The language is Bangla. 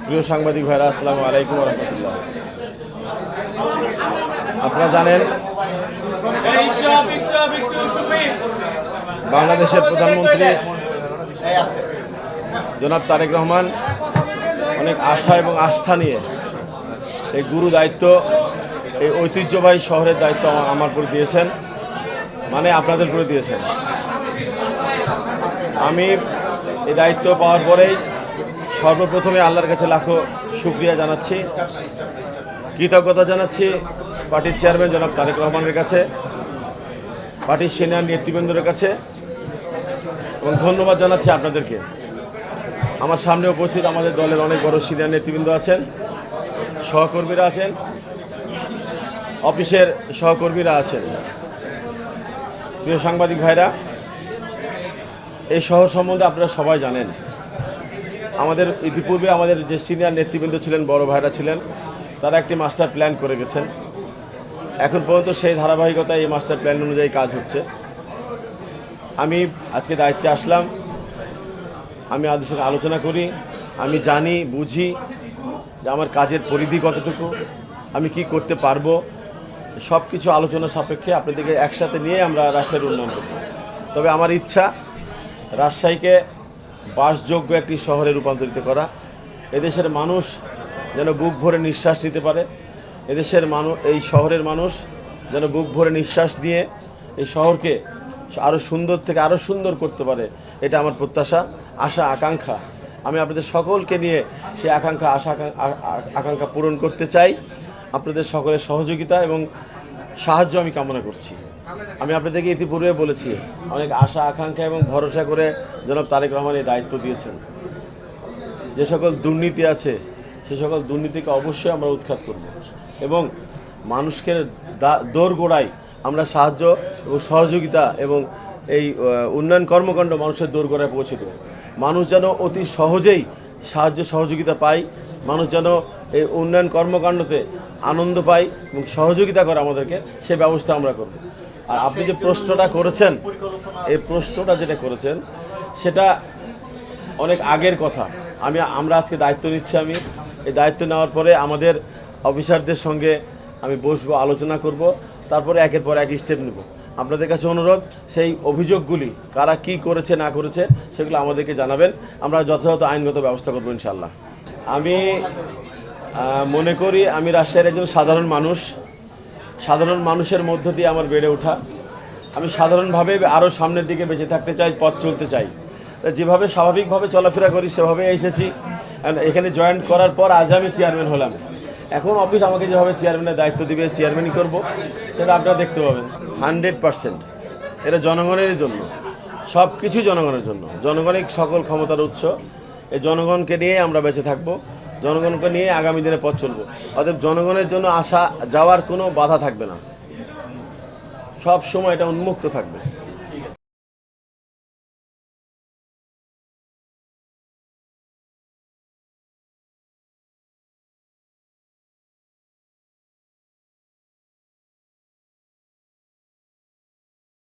প্রিয় সাংবাদিক ভাইরা, আসসালামু আলাইকুম ওয়া রাহমাতুল্লাহ। আপনারা জানেন বাংলাদেশের প্রধানমন্ত্রী জনাব তারেক রহমান অনেক আশা এবং আস্থা নিয়ে এই গুরু দায়িত্ব, এই ঐতিহ্যবাহী শহরের দায়িত্ব আমার উপর দিয়েছেন, মানে আপনাদের উপরে দিয়েছেন। আমি এই দায়িত্ব পাওয়ার পরেই সর্বপ্রথমে আল্লাহর কাছে লাখো শুকরিয়া জানাচ্ছি, কৃতজ্ঞতা জানাচ্ছি পার্টির চেয়ারম্যান জনাব তারেক রহমানের কাছে, পার্টির সিনিয়র নেতৃবৃন্দের কাছে, এবং ধন্যবাদ জানাচ্ছি আপনাদেরকে। আমার সামনে উপস্থিত আমাদের দলের অনেক বড় সিনিয়র নেতৃবৃন্দ আছেন, সহকর্মীরা আছেন, অফিসের সহকর্মীরা আছেন। প্রিয় সাংবাদিক ভাইরা, এই শহর সম্বন্ধে আপনারা সবাই জানেন। আমাদের ইতিপূর্বে আমাদের যে সিনিয়র নেতৃবৃন্দ ছিলেন, বড় ভাইরা ছিলেন, তারা একটি মাস্টার প্ল্যান করে গেছেন। এখন পর্যন্ত সেই ধারাবাহিকতায় এই মাস্টার প্ল্যান অনুযায়ী কাজ হচ্ছে। আমি আজকে দায়িত্বে আসলাম, আমি আপনাদের সঙ্গে আলোচনা করি, আমি জানি বুঝি যে আমার কাজের পরিধি কতটুকু, আমি কি করতে পারবো, সব কিছু আলোচনা সাপেক্ষে আপনাদেরকে একসাথে নিয়ে আমরা রাজশাহীর উন্নয়ন করব। তবে আমার ইচ্ছা রাজশাহীকে বাসযোগ্য একটি শহরে রূপান্তরিত করা, এদেশের মানুষ যেন বুক ভরে নিঃশ্বাস নিতে পারে, এদেশের মানুষ, এই শহরের মানুষ যেন বুক ভরে নিঃশ্বাস নিয়ে এই শহরকে আরও সুন্দর থেকে আরও সুন্দর করতে পারে। এটা আমার প্রত্যাশা, আশা, আকাঙ্ক্ষা। আমি আপনাদের সকলকে নিয়ে সেই আকাঙ্ক্ষা, আকাঙ্ক্ষা পূরণ করতে চাই। আপনাদের সকলের সহযোগিতা এবং সাহায্য আমি কামনা করছি। আমি আপনাদেরকে ইতিপূর্বে বলেছি, অনেক আশা, আকাঙ্ক্ষা এবং ভরসা করে জনাব তারেক রহমান এই দায়িত্ব দিয়েছেন। যে সকল দুর্নীতি আছে সে সকল দুর্নীতিকে অবশ্যই আমরা উৎখাত করব এবং মানুষকে দোরগোড়ায় আমরা সাহায্য এবং সহযোগিতা এবং এই উন্নয়ন কর্মকাণ্ড মানুষের দোরগোড়ায় পৌঁছে দেব। মানুষ যেন অতি সহজেই সাহায্য সহযোগিতা পায়, মানুষ যেন এই উন্নয়ন কর্মকাণ্ডতে আনন্দ পায় এবং সহযোগিতা করে আমাদেরকে, সে ব্যবস্থা আমরা করব। আর আপনি যে প্রশ্নটা করেছেন, এই প্রশ্নটা যেটা করেছেন সেটা অনেক আগের কথা। আমরা আজকে দায়িত্ব নিচ্ছি। আমি এই দায়িত্ব নেওয়ার পরে আমাদের অফিসারদের সঙ্গে আমি বসবো, আলোচনা করব, তারপরে একের পর এক স্টেপ নেব। আপনাদের কাছে অনুরোধ, সেই অভিযোগগুলি কারা কি করেছে না করেছে সেগুলো আমাদেরকে জানাবেন, আমরা যথাযথ আইনগত ব্যবস্থা করবো ইনশাল্লাহ। আমি মনে করি আমি রাজশাহীর একজন সাধারণ মানুষ, সাধারণ মানুষের মধ্য দিয়ে আমার বেড়ে ওঠা। আমি সাধারণভাবে আরও সামনের দিকে বেঁচে থাকতে চাই, পথ চলতে চাই। যেভাবে স্বাভাবিকভাবে চলাফেরা করি সেভাবে এসেছি। এখানে জয়েন করার পর আজ আমি চেয়ারম্যান হলাম। এখন অফিস আমাকে যেভাবে চেয়ারম্যানের দায়িত্ব দিবে, চেয়ারম্যানই করব, সেটা আপনারা দেখতে পাবেন। 100% এটা জনগণের জন্য, সব কিছুই জনগণের জন্য। জনগণই সকল ক্ষমতার উৎস। এই জনগণকে নিয়ে আমরা বেঁচে থাকবো, জনগণকে নিয়ে আগামী দিনে পথ চলবো। অতএব জনগণের জন্য আসা যাওয়ার কোনো বাধা থাকবে না, সব সময় এটা উন্মুক্ত থাকবে।